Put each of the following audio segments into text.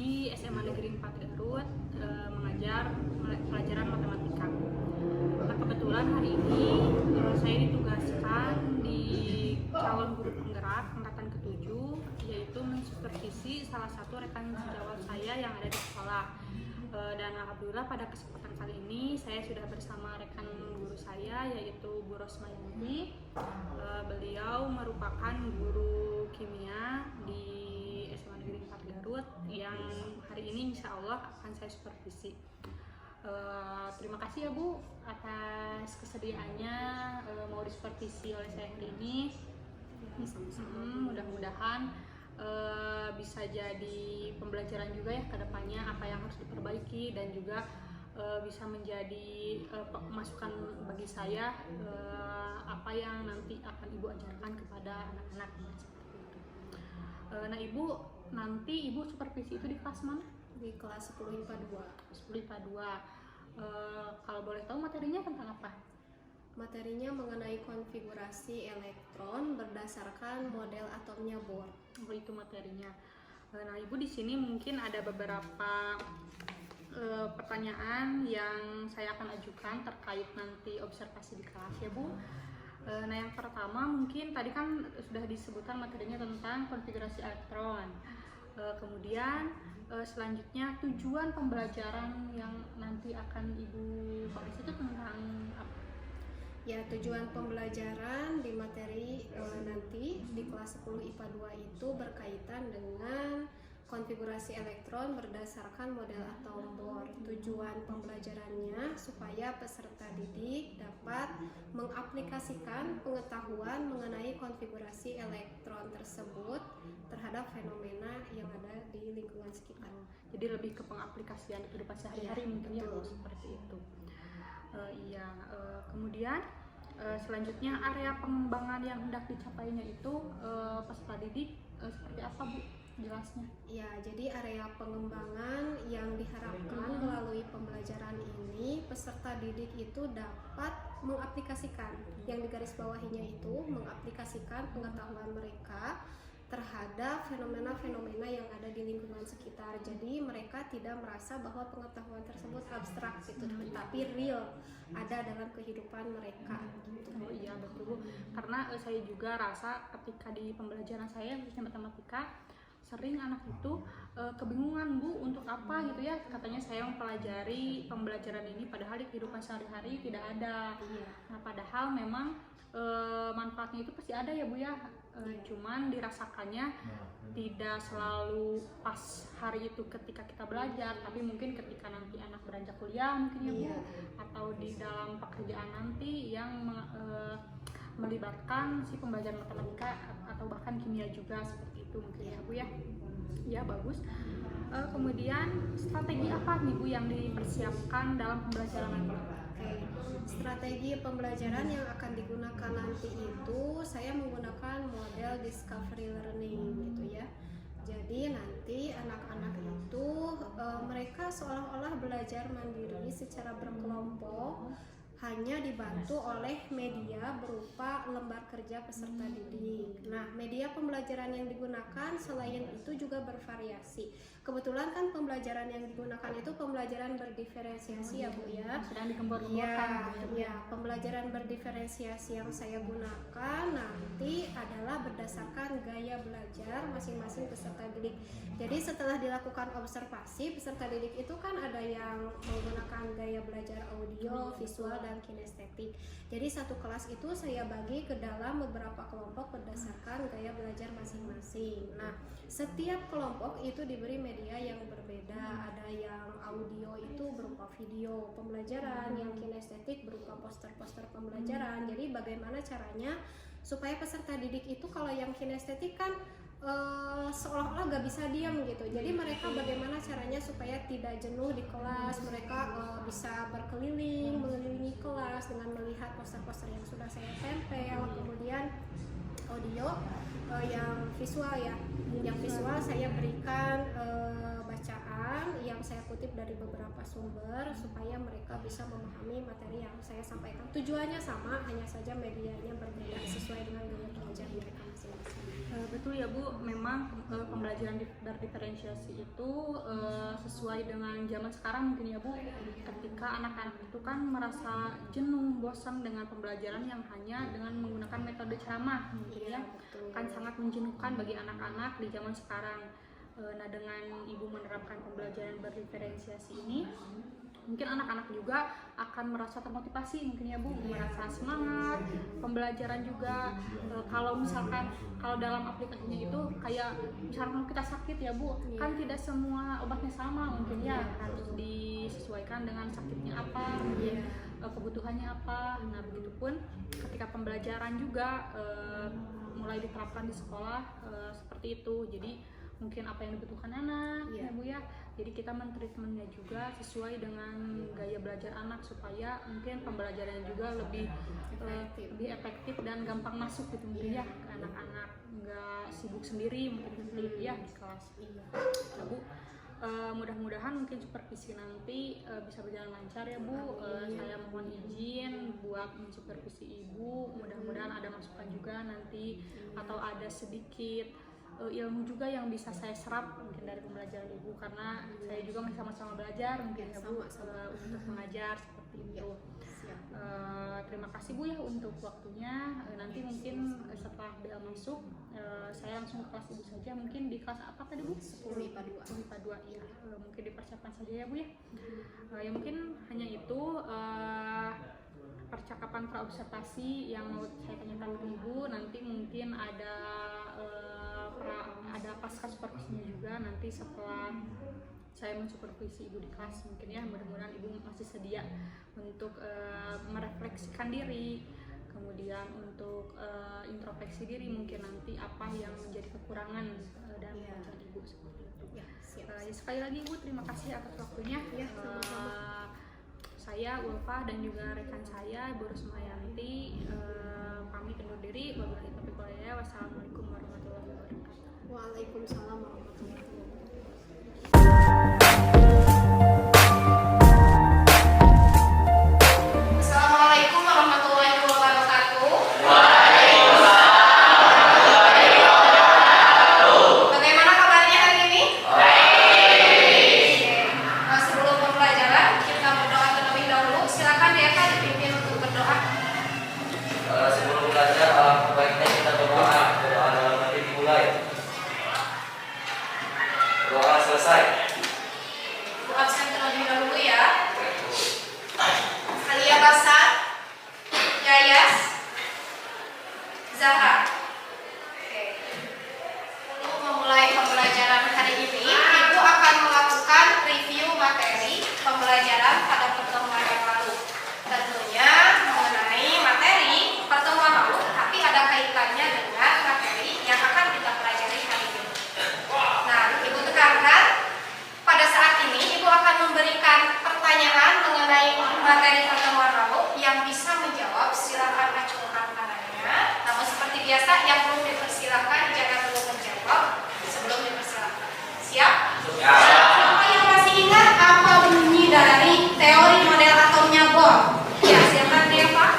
di SMA Negeri 4 Garut mengajar pelajaran matematika. Nah, kebetulan hari ini saya ditugaskan di calon guru penggerak angkatan ke-7, yaitu mensupervisi salah satu rekan sejawat saya yang ada di sekolah. Dan alhamdulillah pada kesempatan kali ini saya sudah bersama rekan guru saya, yaitu Bu Rosmayanti. Beliau merupakan guru kimia di SMA Negeri 4 Garut yang hari ini insya Allah akan saya supervisi. Terima kasih ya Bu atas kesediaannya mau disupervisi oleh saya hari ini. Mudah-mudahan bisa jadi pembelajaran juga ya ke depannya apa yang harus diperbaiki, dan juga bisa menjadi masukan bagi saya apa yang nanti akan Ibu ajarkan kepada anak-anak seperti itu. Nah Ibu, nanti Ibu supervisi itu di kelas mana? Di kelas 10 IPA 2. 10 IPA 2. Kalau boleh tahu materinya tentang apa? Materinya mengenai konfigurasi elektron berdasarkan model atomnya Bohr. Oh, itu materinya. Nah, Ibu di sini mungkin ada beberapa pertanyaan yang saya akan ajukan terkait nanti observasi di kelas ya Bu. Nah, yang pertama mungkin tadi kan sudah disebutkan materinya tentang konfigurasi elektron. Kemudian selanjutnya tujuan pembelajaran yang nanti akan Ibu bahas itu tentang apa? Ya, tujuan pembelajaran di materi nanti di kelas 10 IPA 2 itu berkaitan dengan konfigurasi elektron berdasarkan model atom Bohr. Tujuan pembelajarannya supaya peserta didik dapat mengaplikasikan pengetahuan mengenai konfigurasi elektron tersebut terhadap fenomena yang ada di lingkungan sekitar. Jadi lebih ke pengaplikasian kehidupan sehari-hari mungkin ya Bu, seperti itu. Kemudian selanjutnya area pengembangan yang hendak dicapainya itu peserta didik seperti apa Bu jelasnya? Ya, jadi area pengembangan yang diharapkan melalui pembelajaran ini peserta didik itu dapat mengaplikasikan, yang digarisbawahinya itu mengaplikasikan pengetahuan mereka terhadap fenomena-fenomena yang ada di lingkungan sekitar. Jadi mereka tidak merasa bahwa pengetahuan tersebut abstrak gitu, tetapi real ada dalam kehidupan mereka. Oh iya betul Bu, karena saya juga rasa ketika di pembelajaran saya khususnya matematika sering anak itu kebingungan Bu untuk apa gitu ya, katanya saya mempelajari pembelajaran ini padahal di kehidupan sehari-hari tidak ada. Nah padahal memang manfaatnya itu pasti ada ya Bu ya, cuman dirasakannya tidak selalu pas hari itu ketika kita belajar, tapi mungkin ketika nanti anak beranjak kuliah mungkin ya Bu, atau di dalam pekerjaan nanti yang melibatkan si pembelajaran matematika atau bahkan kimia juga seperti itu mungkin ya Bu ya. Ya bagus. Kemudian strategi apa nih Bu yang dipersiapkan dalam pembelajaran nanti? Strategi pembelajaran yang akan digunakan nanti itu saya menggunakan model discovery learning gitu ya. Jadi nanti anak-anak itu mereka seolah-olah belajar mandiri secara berkelompok, hanya dibantu oleh media berupa lembar kerja peserta didik. Nah, media pembelajaran yang digunakan selain itu juga bervariasi. Kebetulan kan pembelajaran yang digunakan itu pembelajaran berdiferensiasi ya Bu ya. Sedang dikembang-kembangkan. Ya, pembelajaran berdiferensiasi yang saya gunakan nanti adalah berdasarkan gaya belajar masing-masing peserta didik. Jadi setelah dilakukan observasi, peserta didik itu kan ada yang menggunakan gaya belajar audio, visual, dan kinestetik. Jadi satu kelas itu saya bagi ke dalam beberapa kelompok berdasarkan gaya belajar masing-masing. Nah, setiap kelompok itu diberi media yang berbeda. Ada yang audio itu berupa video pembelajaran, yang kinestetik berupa poster-poster pembelajaran. Jadi bagaimana caranya supaya peserta didik itu, kalau yang kinestetik kan seolah-olah gak bisa diam gitu. Jadi mereka bagaimana caranya supaya tidak jenuh di kelas, mereka bisa berkeliling, mengelilingi kelas dengan melihat poster-poster yang sudah saya tempel. Kemudian audio yang visual ya, yang visual saya berikan bacaan yang saya kutip kutip dari beberapa sumber supaya mereka bisa memahami materi yang saya sampaikan. Tujuannya sama, hanya saja medianya berbeda sesuai dengan gaya belajar mereka masing-masing. Betul ya Bu, memang pembelajaran berdiferensiasi itu sesuai dengan zaman sekarang mungkin ya Bu, ketika anak-anak itu kan merasa jenuh, bosan dengan pembelajaran yang hanya dengan menggunakan metode ceramah mungkin ya, kan sangat menjenuhkan bagi anak-anak di zaman sekarang. Nah, dengan Ibu menerapkan pembelajaran berdiferensiasi ini, mungkin anak-anak juga akan merasa termotivasi mungkin ya Bu, merasa semangat pembelajaran juga. Kalau misalkan kalau dalam aplikasinya itu kayak misalkan kita sakit ya Bu, kan tidak semua obatnya sama mungkin ya, harus disesuaikan dengan sakitnya apa, kebutuhannya apa. Nah, begitupun ketika pembelajaran juga mulai diterapkan di sekolah seperti itu. Jadi mungkin apa yang dibutuhkan anak ya Bu ya, jadi kita mentreatmentnya juga sesuai dengan gaya belajar anak supaya mungkin pembelajarannya juga lebih efektif dan gampang masuk gitu mungkin ya ke anak-anak, nggak sibuk sendiri mungkin seperti itu ya di kelas. Nah, Bu, mudah-mudahan mungkin supervisi nanti bisa berjalan lancar ya Bu. Saya mohon izin buat mensupervisi Ibu, mudah-mudahan ada masukan juga nanti atau ada sedikit ilmu juga yang bisa saya serap mungkin dari pembelajaran Ibu, karena saya juga masih sama-sama belajar mungkin ya Bu, untuk mengajar seperti itu. Terima kasih Bu ya untuk waktunya. Nanti mungkin setelah bel masuk saya langsung ke kelas Ibu saja, mungkin di kelas apa tadi Bu? 10 IPA 2 ya. Mungkin dipersiapkan saja ya Bu ya. Ya mungkin hanya itu percakapan praobservasi yang mau saya tanyakan ke Ibu. Nanti mungkin ada pasca supervisinya juga nanti setelah saya mensupervisi Ibu di kelas mungkin ya. Mudah-mudahan Ibu masih sedia untuk merefleksikan diri, kemudian untuk introspeksi diri mungkin nanti apa yang menjadi kekurangan dalam pembelajaran Ibu seperti itu. Sekali lagi Ibu terima kasih atas waktunya. Saya Ulfa dan juga rekan saya Bu Rusmayanti pamit undur diri. Wabillahi taufiq wal hidayah. Wassalamualaikum warahmatullahi wabarakatuh. Waalaikumsalam warahmatullahi wabarakatuh. Assalamualaikum warahmatullahi wabarakatuh. Bagaimana kabarnya hari ini? Sebelum pembelajaran kita berdoa terlebih dahulu. Silakan ya Kak dipimpin untuk berdoa. Sebelum belajar, alangkah baiknya kita berdoa dalam hati dimulai. Doa selesai. Absen terlebih dahulu ya. Alia Basar, Yayas, Zahra. Oke. Untuk memulai pembelajaran hari ini, Ibu akan melakukan review materi pembelajaran pada pertemuan yang lalu. Tentunya mengenai materi pertemuan lalu, tapi ada kaitannya dengan materi yang akan kita pelajari hari ini. Nah, Ibu tekankan, pada saat ini Ibu akan memberikan pertanyaan mengenai materi pertemuan lalu. Yang bisa menjawab silakan acungkan tangannya. Namun seperti biasa, yang belum dipersilakan jangan dulu menjawab sebelum dipersilakan. Siap? Ya. Siapa yang masih ingat apa bunyi dari teori model atomnya Bohr? Ya, silakan dia Pak.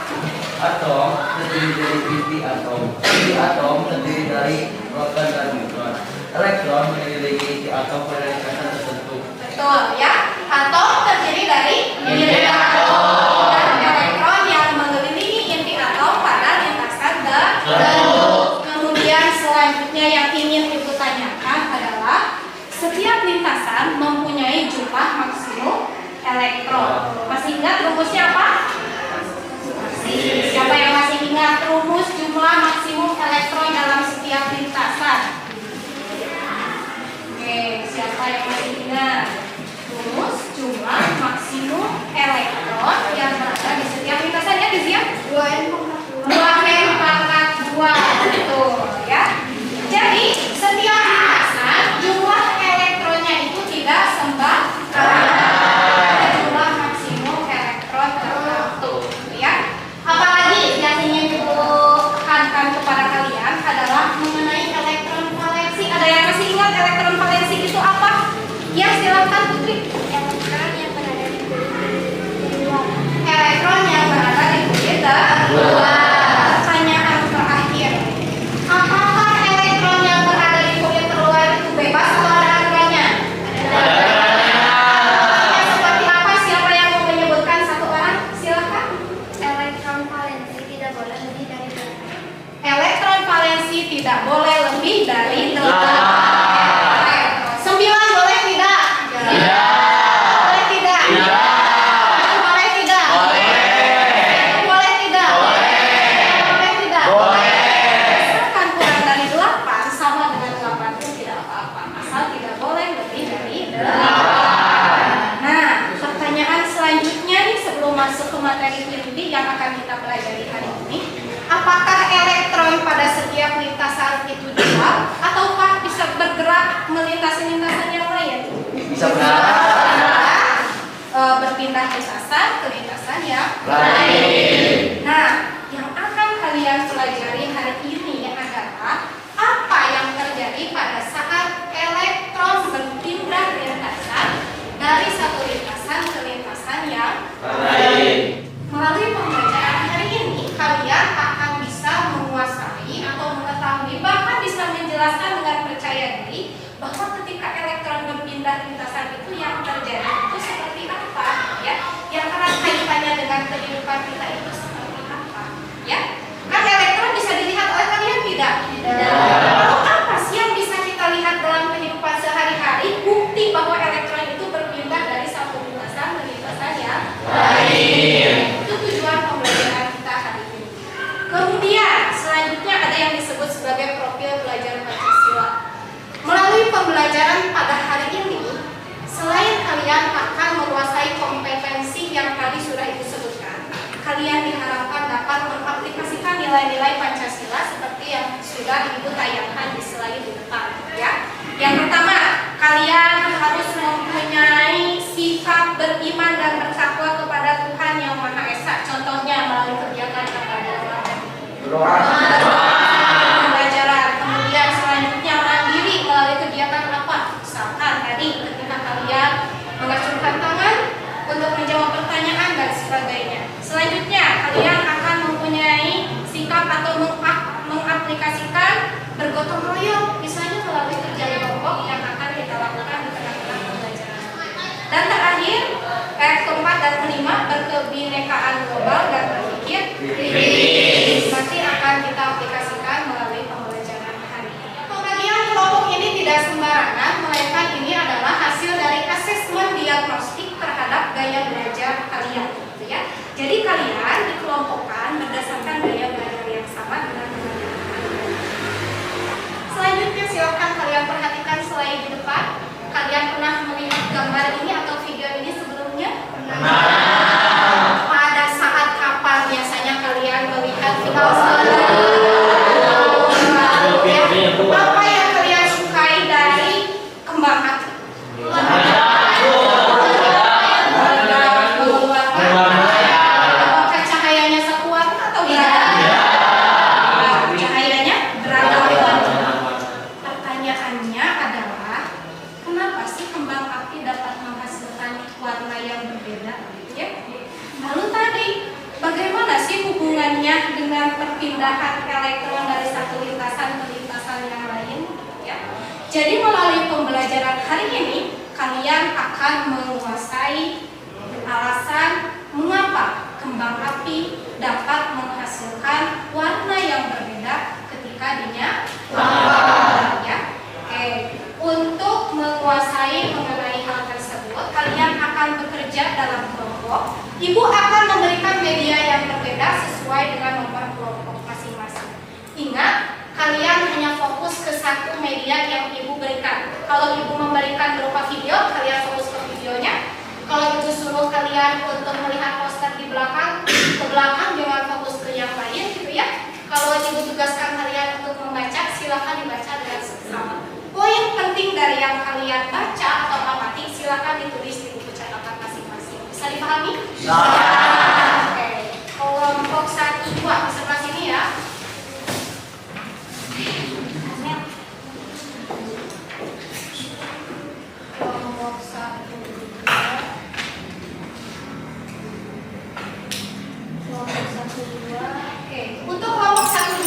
Atom terdiri dari inti atom. Inti atom terdiri dari proton dan neutron. Elektron memiliki inti atom pada lintasan tertentu. Betul ya. Atom terdiri dari inti atom dan elektron yang mengelilingi inti atom pada lintasan tertentu. Kemudian selanjutnya yang ingin Ibu tanyakan adalah setiap lintasan mempunyai jumlah maksimum elektron. Masih ingat rumusnya apa? Siapa yang masih ingat rumus jumlah maksimum elektron dalam setiap lintasan? Oke, siapa yang masih ingat rumus jumlah maksimum elektron yang berada di setiap lintasan ya, Gizi ya? 2n pangkat 2, betul ya. Jadi setiap lintasan jumlah elektronnya itu tidak sembarangan. Ada jumlah maksimum elektron tertentu ya. Apalagi yang ingin Ibu tekankan kepada kalian adalah mengenai elektron valensi. Ada yang masih ingat elektron valensi itu apa? Ya, silakan Putri. adalah berpindah lintasan ke lintasan yang lain. Nah, yang akan kalian pelajari hari ini adalah apa yang terjadi pada saat elektron berpindah lintasan dari satu lintasan ke lintasan yang lain. Melalui pembelajaran hari ini, kalian akan bisa menguasai atau mengetahui, bahkan bisa menjelaskan dengan percaya diri bahwa ketika elektron berpindah lintasan itu yang terjadi itu seperti apa, ya? Yang erat kaitannya dengan kehidupan kita itu seperti apa, ya? Kan elektron bisa dilihat oleh kalian tidak? Lalu apa sih yang bisa kita lihat dalam kehidupan sehari-hari? Bukti bahwa elektron itu berpindah dari satu lintasan ke lintasan yang lain. Itu tujuan pembelajaran kita hari ini. Kemudian selanjutnya ada yang disebut sebagai profil belajar Pancasila. Melalui pembelajaran pada hari ini, selain kalian akan menguasai kompetensi yang tadi sudah Ibu sebutkan, kalian diharapkan dapat mengaplikasikan nilai-nilai Pancasila seperti yang sudah Ibu tayangkan di slide di depan, ya. Yang pertama, kalian harus mempunyai sikap beriman dan bertakwa kepada Tuhan Yang Maha Esa. Contohnya melalui kegiatan apa? Pembelajaran. Kemudian selanjutnya mandiri melalui kegiatan apa? Misalkan tadi ketika kalian mengacungkan tangan untuk menjawab pertanyaan dan sebagainya. Selanjutnya kalian akan mempunyai sikap atau mengaplikasikan bergotong royong, misalnya melalui kerja kelompok yang akan kita lakukan di tengah-tengah pembelajaran. Dan terakhir, keempat dan kelima, berkebinekaan global dan berpikir kritis. Nanti akan kita aplikasikan melalui pembelajaran hari ini. Pembagian kelompok ini tidak sembarangan, melainkan ini adalah hasil dari asesmen diagnostik terhadap gaya belajar kalian, gitu ya. Jadi kalian dikelompokkan berdasarkan gaya belajar yang sama dengan pembelajaran kalian. Selanjutnya silakan kalian perhatikan slide di depan. Kalian pernah melihat gambar ini atau video ini sebelumnya? Pada saat kapan biasanya kalian melihat video apa yang kalian sukai dari kembang api? Apakah cahayanya sekuat atau beragam? Cahayanya beragam. Pertanyaannya adalah, kenapa sih kembang api dapat menghasilkan warna yang berbeda? Ya? Lalu tadi, bagaimana sih hubungannya dengan perpindahan elektron dari satu lintasan ke lintasan yang lain? Ya? Jadi melalui pembelajaran hari ini, kalian akan menguasai alasan mengapa kembang api dapat menghasilkan warna yang berbeda ketika dinyalakan. Ya? Oke. Untuk menguasai mengenai hal tersebut, kalian akan bekerja dalam kelompok. Ibu akan memberikan media yang berbeda sesuai dengan nomor kelompok masing-masing. Ingat, kalian hanya fokus ke satu media yang Ibu berikan. Kalau Ibu memberikan berupa video, kalian fokus ke videonya. Kalau Ibu suruh kalian untuk melihat poster di belakang, ke belakang, jangan fokus ke yang lain, gitu ya. Kalau Ibu tugaskan kalian untuk membaca, silakan dibaca dengan seksama. Poin penting dari yang kalian baca atau amati, silakan ditulis di buku catatan masing-masing. Bisa dipahami? Oke. Kelompok 1, 2 sebelah sini ya. Kelompok 1, 2. Kelompok 1, 2. Oke. Untuk kelompok 1, 2.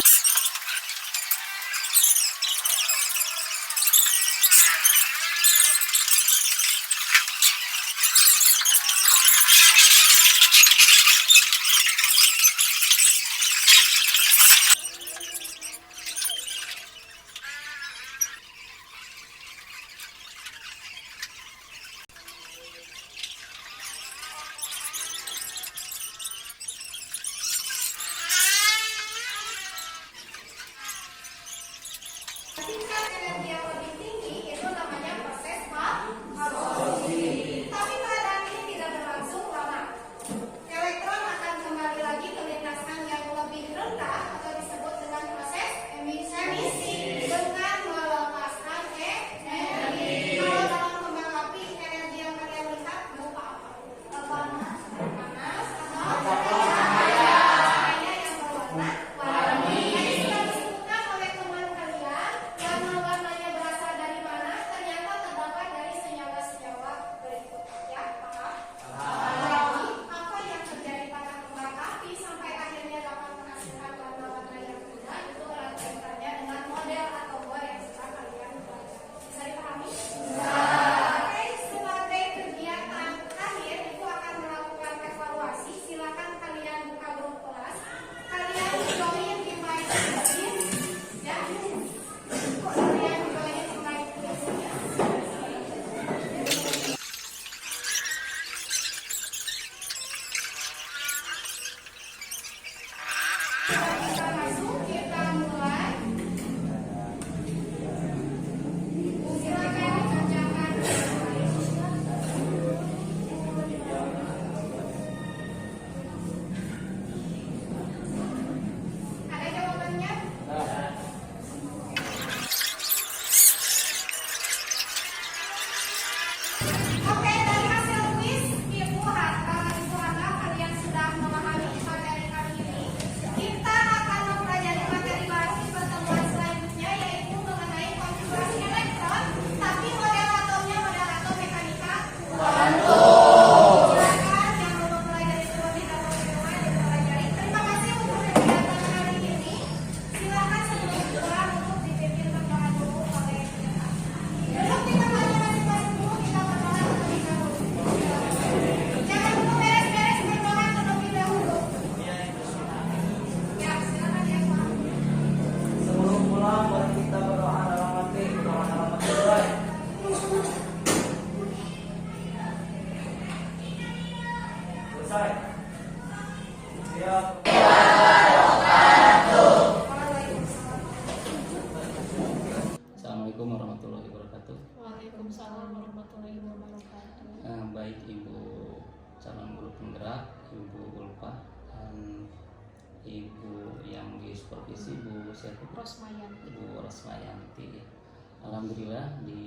Assalamualaikum warahmatullahi wabarakatuh. Waalaikumsalam warahmatullahi wabarakatuh. Baik Ibu calon guru penggerak, Ibu Ulfa, dan Ibu yang disupervisi Bu siapa? Rosmayanti. Ibu Rosmayanti. Alhamdulillah di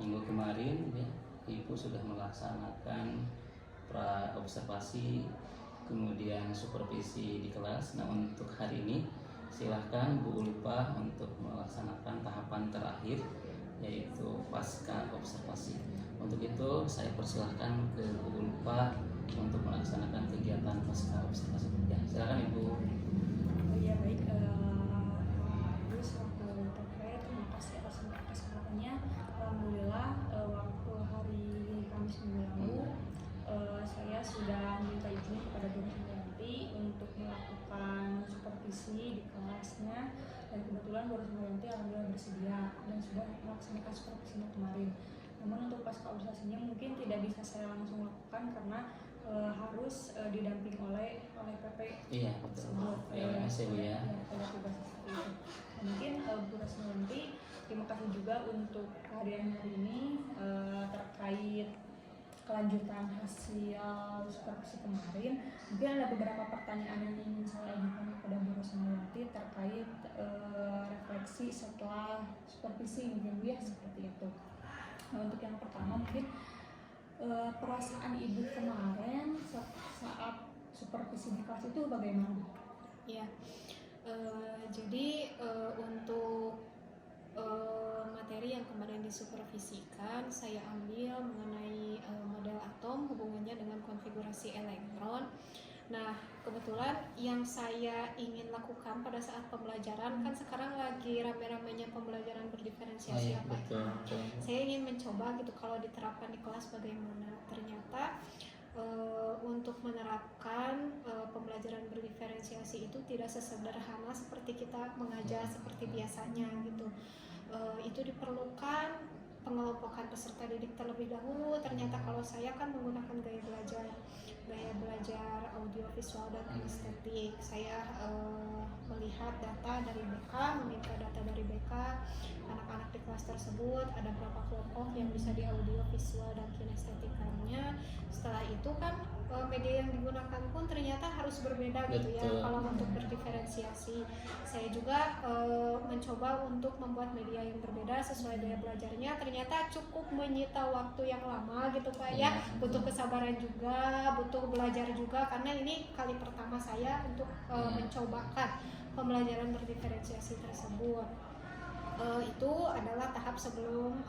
minggu kemarin ya, Ibu sudah melaksanakan pra observasi kemudian supervisi di kelas. Nah untuk hari ini silahkan Bu Ulfa untuk melaksanakan tahapan terakhir yaitu pasca observasi. Untuk itu saya persilahkan ke Bu Ulfa untuk melaksanakan kegiatan pasca observasi. Ya, silakan Ibu. Ya baik, terus waktu terkait terima kasih atas kesempatannya. Alhamdulillah waktu hari Kamis minggu lalu saya sudah minta izin kepada Bu Rosmayanti untuk melakukan supervisi di kelasnya, dan kebetulan Bu Rosmayanti alhamdulillah bersedia dan sudah melaksanakan supervisinya kemarin. Namun untuk pasca observasinya mungkin tidak bisa saya langsung lakukan karena harus didamping oleh PP. Iya betul. LMS ya. Pada tugas seperti itu. Mungkin Bu Rosmayanti, terima kasih juga untuk kehadiran hari ini terkait kelanjutan hasil supervisi kemarin. Mungkin ada beberapa pertanyaan yang ingin saya ajukan kepada Bu Rosmayanti terkait refleksi setelah supervisi mungkin ya seperti itu. Nah, untuk yang pertama mungkin perasaan Ibu kemarin saat supervisi di kelas itu bagaimana? Ya, jadi untuk materi yang kemarin disupervisikan saya ambil mengenai model atom, hubungannya dengan konfigurasi elektron. Nah, kebetulan yang saya ingin lakukan pada saat pembelajaran, kan sekarang lagi rame-ramenya pembelajaran berdiferensiasi apa itu. Saya ingin mencoba gitu kalau diterapkan di kelas bagaimana. Ternyata untuk menerapkan pembelajaran berdiferensiasi itu tidak sesederhana seperti kita mengajar seperti biasanya gitu. Itu diperlukan pengelompokan peserta didik terlebih dahulu. Ternyata kalau saya kan menggunakan gaya belajar audio visual dan kinestetik. Saya melihat data dari BK, meminta data dari BK anak-anak di kelas tersebut ada berapa kelompok yang bisa di audio visual dan kinestetikanya. Setelah itu kan media yang digunakan pun ternyata harus berbeda gitu ya. Kalau untuk berdiferensiasi saya juga mencoba untuk membuat media yang berbeda sesuai daya belajarnya. Ternyata cukup menyita waktu yang lama gitu Pak ya. Butuh kesabaran juga, butuh belajar juga, karena ini kali pertama saya untuk mencobakan pembelajaran berdiferensiasi tersebut. Itu adalah tahap sebelum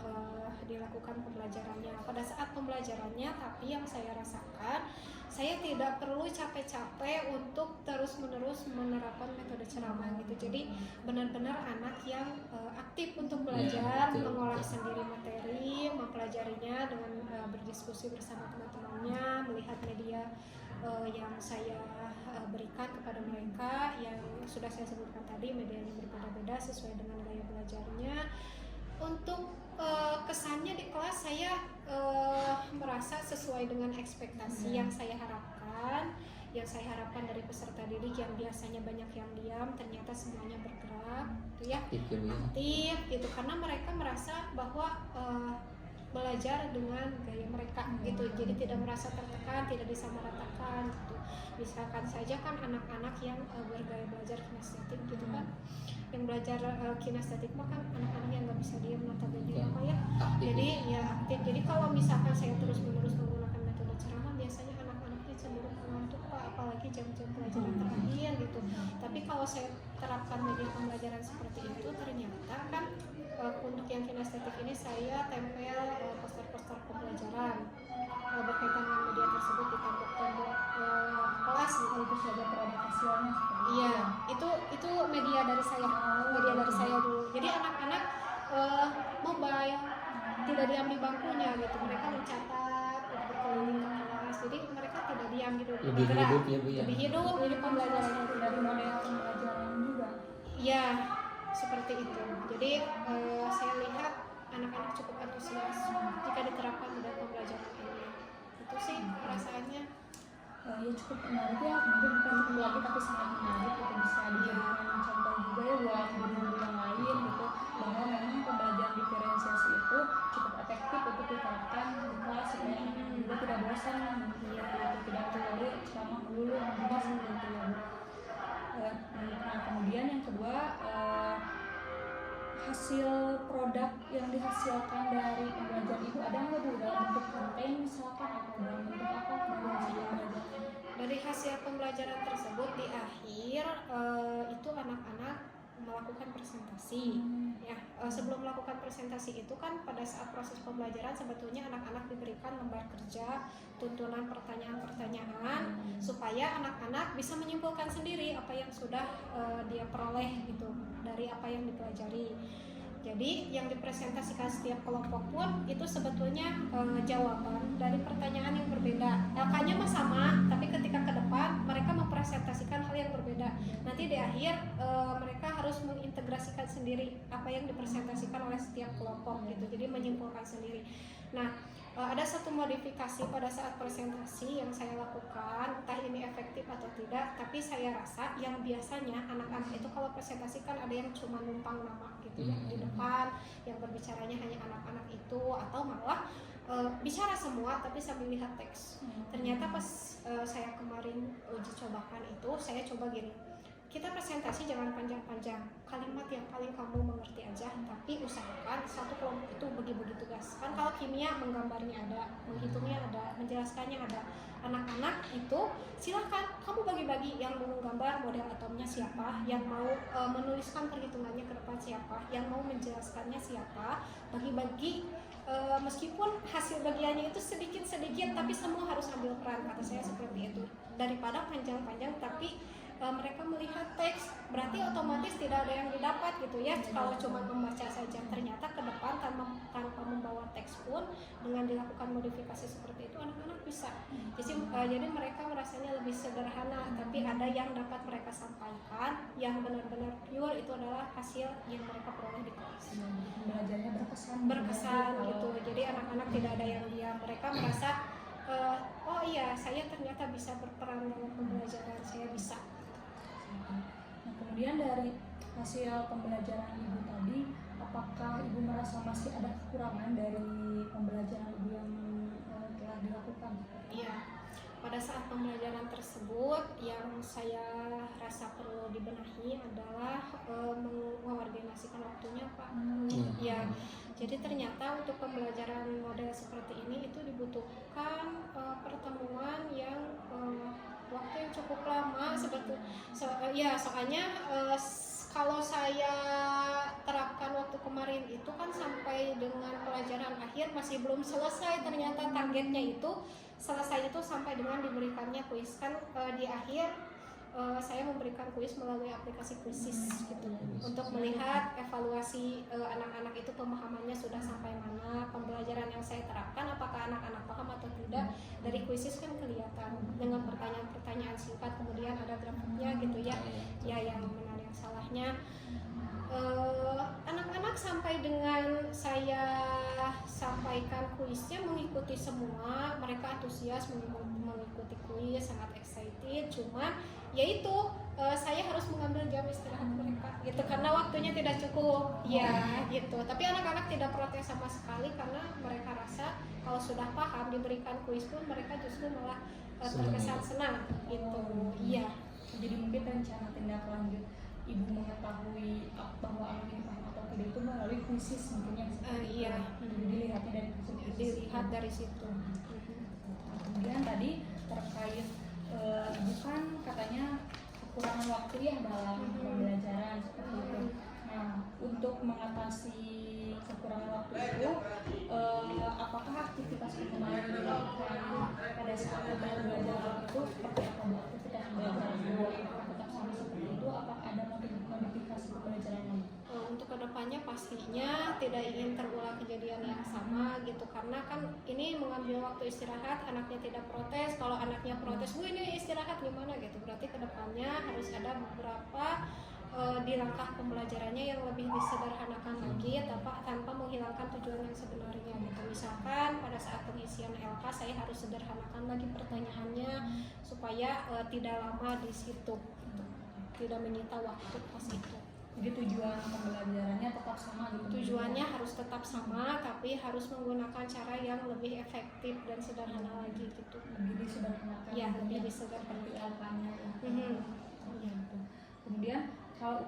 dilakukan pembelajarannya. Pada saat pembelajarannya, tapi yang saya rasakan, saya tidak perlu capek-capek untuk terus-menerus menerapkan metode ceramah gitu. Jadi benar-benar anak yang aktif untuk belajar, mengolah sendiri materi, mempelajarinya dengan berdiskusi bersama teman-temannya, melihat media yang saya berikan kepada mereka yang sudah saya sebutkan tadi, media yang berbeda-beda sesuai dengan gaya belajarnya. Untuk kesannya di kelas saya merasa sesuai dengan ekspektasi yang saya harapkan. Yang saya harapkan dari peserta didik yang biasanya banyak yang diam, ternyata semuanya bergerak gitu ya, aktif gitu, karena mereka merasa bahwa belajar dengan gaya mereka gitu, jadi tidak merasa tertekan, tidak disamaratakan gitu. Misalkan saja kan anak-anak yang bergaya belajar kinestetik gitu kan, yang belajar kinestetik mah kan anak-anak yang nggak bisa diam notabene apa ya, jadi ya aktif. Jadi kalau misalkan saya terus-menerus menggunakan metode ceramah, biasanya anak-anaknya cenderung mengantuk Pak, apalagi jam-jam pelajaran terakhir gitu. Tapi kalau saya terapkan media pembelajaran seperti itu, ternyata kan untuk yang kinestetik ini saya tempel poster-poster pembelajaran berkaitan dengan media tersebut di tembok-tembok kelas gitu. Itu sudah berada hasilnya. Iya, itu media dari saya dulu. Jadi anak-anak mobile, tidak diam di bangkunya gitu. Mereka mencatat, berkeliling ke kelas. Jadi mereka tidak diam gitu. Lebih hidup ya Bu ya. Lebih hidup, jadi pembelajarannya Dari model pembelajaran juga. ya seperti itu. Jadi saya lihat anak-anak cukup antusias jika diterapkan model pembelajaran ini. Itu sih perasaannya. menarik ya, mungkin bukan itu lagi tapi sangat menarik gitu, bisa dijadikan contoh juga ya buat guru-guru yang lain gitu, bahwa memang pembelajaran diferensiasi itu cukup efektif untuk diterapkan di kelas supaya anak-anak juga tidak bosan gitu, tidak terlalu ceramah melulu juga seperti itu ya Bu. Nah kemudian yang kedua, hasil produk yang dihasilkan dari pembelajaran Ibu ada nggak Bu, dalam bentuk konten misalkan atau dalam bentuk apa dari hasil pembelajaran? Dari hasil pembelajaran tersebut di akhir itu anak-anak melakukan presentasi. Ya, sebelum melakukan presentasi itu kan pada saat proses pembelajaran sebetulnya anak-anak diberikan lembar kerja, tuntunan pertanyaan-pertanyaan supaya anak-anak bisa menyimpulkan sendiri apa yang sudah dia peroleh gitu dari apa yang dipelajari. Jadi yang dipresentasikan setiap kelompok pun itu sebetulnya jawaban dari pertanyaan yang berbeda. LK-nya mah sama, tapi ketika ke depan mereka mempresentasikan hal yang berbeda. Nanti di akhir mereka harus mengintegrasikan sendiri apa yang dipresentasikan oleh setiap kelompok gitu. Jadi menyimpulkan sendiri. Nah, ada satu modifikasi pada saat presentasi yang saya lakukan, entah ini efektif atau tidak, tapi saya rasa yang biasanya anak-anak itu kalau presentasi kan ada yang cuma numpang nama gitu ya di depan, yang berbicaranya hanya anak-anak itu, atau malah bicara semua tapi sambil lihat teks. Ternyata pas saya kemarin uji cobakan itu, saya coba gini, kita presentasi jangan panjang-panjang, kalimat yang paling kamu mengerti aja, tapi usahakan satu kelompok itu bagi-bagi tugas. Kan kalau kimia menggambarnya ada, menghitungnya ada, menjelaskannya ada. Anak-anak itu silahkan kamu bagi-bagi, yang mau menggambar model atomnya siapa, yang mau menuliskan perhitungannya ke depan siapa, yang mau menjelaskannya siapa, bagi-bagi. Meskipun hasil bagiannya itu sedikit-sedikit, tapi semua harus ambil peran, kata saya seperti itu. Daripada panjang-panjang tapi mereka melihat teks, berarti otomatis tidak ada yang didapat gitu ya. Kalau cuma membaca saja, ternyata ke depan tanpa membawa teks pun dengan dilakukan modifikasi seperti itu anak-anak bisa. Jadi mereka merasanya lebih sederhana, tapi ada yang dapat mereka sampaikan yang benar-benar pure, itu adalah hasil yang mereka peroleh di kelas. Belajarnya Berkesan gitu. Jadi anak-anak tidak ada yang diam, mereka merasa oh iya, saya ternyata bisa berperan dalam pembelajaran, saya bisa. Nah kemudian dari hasil pembelajaran Ibu tadi, apakah Ibu merasa masih ada kekurangan dari pembelajaran Ibu yang telah dilakukan? Iya, pada saat pembelajaran tersebut yang saya rasa perlu dibenahi adalah mengorganisasikan waktunya Pak. Ya, jadi ternyata untuk pembelajaran model seperti ini itu dibutuhkan pertemuan yang waktu yang cukup lama soalnya kalau saya terapkan waktu kemarin itu kan sampai dengan pelajaran akhir masih belum selesai, ternyata targetnya itu selesai itu sampai dengan diberikannya kuis kan di akhir saya memberikan kuis melalui aplikasi Quizzes gitu untuk melihat evaluasi anak-anak itu pemahamannya sudah sampai mana, pembelajaran yang saya terapkan apakah anak-anak paham atau tidak. Dari Quizzes kan kelihatan dengan pertanyaan-pertanyaan singkat, kemudian ada grafiknya gitu ya, ya yang benar yang salahnya. Anak-anak sampai dengan saya sampaikan kuisnya mengikuti semua, mereka antusias mengikuti kuis, sangat excited. Cuma yaitu saya harus mengambil jam istirahat mereka gitu karena waktunya tidak cukup ya gitu. Tapi anak-anak tidak protes sama sekali karena mereka rasa kalau sudah paham diberikan kuis pun mereka justru malah terkesan senang gitu. Iya. Jadi mungkin rencana tindak lanjut Ibu mengetahui bahwa anak ini paham atau tidak itu melalui kuisis mungkin ya. Iya. Dilihatnya dari kuisis. Dilihat dari situ. Kemudian tadi terkait bukan katanya kekurangan waktu ya dalam pembelajaran seperti itu. Nah, untuk mengatasi kekurangan waktu itu, apakah aktivitas yang kemarin dilakukan pada saat pembelajaran itu seperti apa Bu? Aktivitas pembelajaran itu tetap sama seperti itu? Apakah ada modifikasi pembelajaran lain? Untuk kedepannya pastinya tidak ingin terulang kejadian yang sama gitu, karena kan ini mengambil waktu istirahat, anaknya tidak protes. Kalau anaknya protes, Bu ini istirahat gimana gitu, berarti kedepannya harus ada beberapa di langkah pembelajarannya yang lebih disederhanakan lagi tanpa menghilangkan tujuan yang sebenarnya gitu. Misalkan pada saat pengisian LK saya harus sederhanakan lagi pertanyaannya supaya tidak lama di situ gitu. Tidak menyita waktu pas itu. Jadi tujuan pembelajarannya tetap sama gitu. Tujuannya harus tetap sama tapi harus menggunakan cara yang lebih efektif dan sederhana lagi gitu. Lebih disederhanakan. Ya, lebih seperti disederhanakan. LK-nya. Mhm. Ya, betul. Kemudian kalau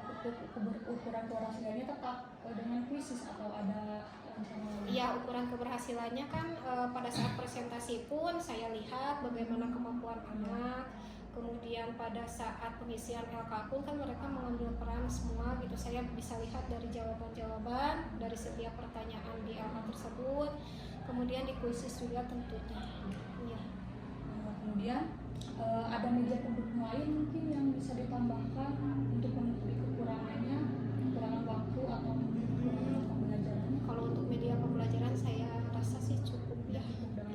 ukuran keberhasilannya tetap dengan kuisis atau ada rencana lain? Iya, ukuran keberhasilannya kan pada saat presentasi pun saya lihat bagaimana kemampuan anak. Kemudian pada saat pengisian LK pun kan mereka mengambil peran semua gitu. Saya bisa lihat dari jawaban-jawaban dari setiap pertanyaan di LK tersebut. Kemudian di kuisis juga tentunya. Iya. Kemudian ada media pendukung lain mungkin yang bisa ditambahkan untuk menutupi kekurangan waktu atau kekurangan pembelajarannya. Kalau untuk media pembelajaran saya rasa sih cukup ya.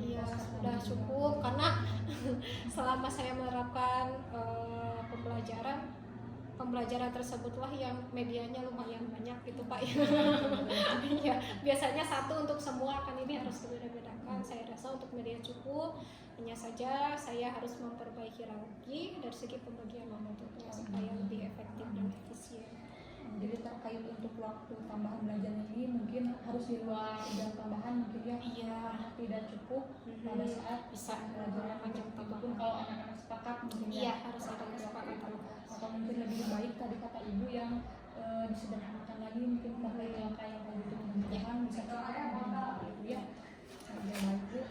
Iya, sudah cukup karena selama saya menerapkan pembelajaran tersebutlah yang medianya lumayan banyak gitu Pak. Iya, biasanya satu untuk semua kan ini harus berbeda-bedakan. Saya rasa untuk media cukup, hanya saja saya harus memperbaiki lagi dari segi pembagian waktunya supaya lebih efektif dan efisien. Jadi terkait untuk waktu tambahan belajar ini mungkin harus di luar jam tambahan mungkin ya. Iya, Tidak cukup pada saat bisa pelajaran panjang itu pun tambahan. kalau anak-anak sepakat mungkin ya. Iya, harus ada kesepakatan. Atau mungkin lebih baik tadi kata ibu yang disederhanakan lagi mungkin pakai yang kayak gitu mudah-mudahan bisa cukup mungkin ibu ya. Lebih baik Bu.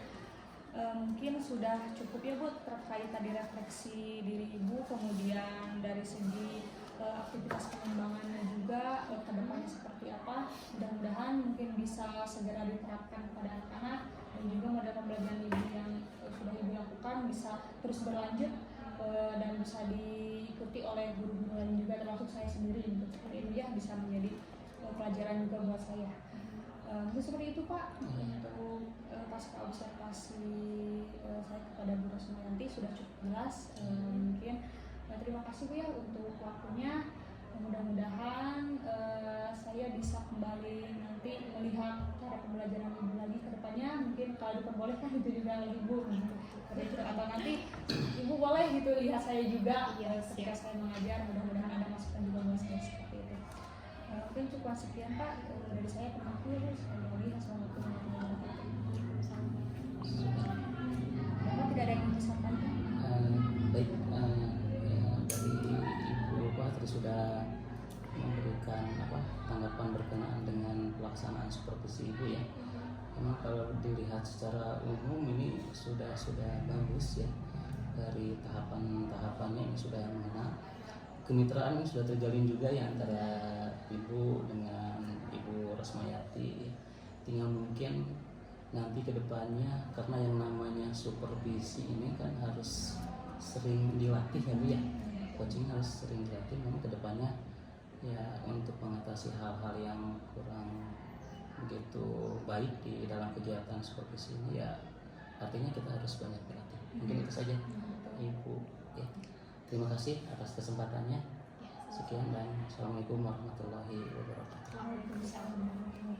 Mungkin sudah cukup ya Bu terkait tadi refleksi diri ibu, kemudian dari segi aktivitas pengembangannya juga ke depannya seperti apa. Mudah-mudahan mungkin bisa segera diterapkan kepada anak-anak dan juga model pembelajaran ibu yang sudah ibu lakukan bisa terus berlanjut dan bisa diikuti oleh guru-guru lain juga termasuk saya sendiri untuk seperti itu ya, bisa menjadi pelajaran juga buat saya. Mungkin seperti itu Pak untuk pasca observasi saya kepada Bu Rosmayanti sudah cukup jelas. Mungkin terima kasih Bu ya untuk waktunya. Mudah-mudahan saya bisa kembali nanti melihat cara pembelajaran ibu lagi ke depannya. Mungkin kalau diperbolehkan itu juga ibu gitu. Atau nanti ibu boleh gitu lihat saya juga ketika saya mengajar. Mudah-mudahan ada masukan juga buat saya seperti itu. Mungkin cukup sekian Pak dari saya. Terima kasih. Sekali lagi assalamualaikum warahmatullahi wabarakatuh. Bapak tidak ada yang mau disampaikan? Baik, dari Ibu tadi sudah memberikan tanggapan berkenaan dengan pelaksanaan supervisi Ibu ya. Memang kalau dilihat secara umum ini sudah bagus ya, dari tahapannya ini sudah mengenal. Kemitraan ini sudah terjalin juga ya antara Ibu dengan Ibu Rosmayati. Tinggal mungkin nanti ke depannya karena yang namanya supervisi ini kan harus sering dilatih ya Bu ya. Coaching harus sering dilatih, memang ke depannya ya untuk mengatasi hal-hal yang kurang begitu baik di dalam kegiatan supervisi ini ya, artinya kita harus banyak berlatih. Mungkin itu saja Ibu ya. Terima kasih atas kesempatannya. Sekian dan assalamualaikum warahmatullahi wabarakatuh. Waalaikumsalam.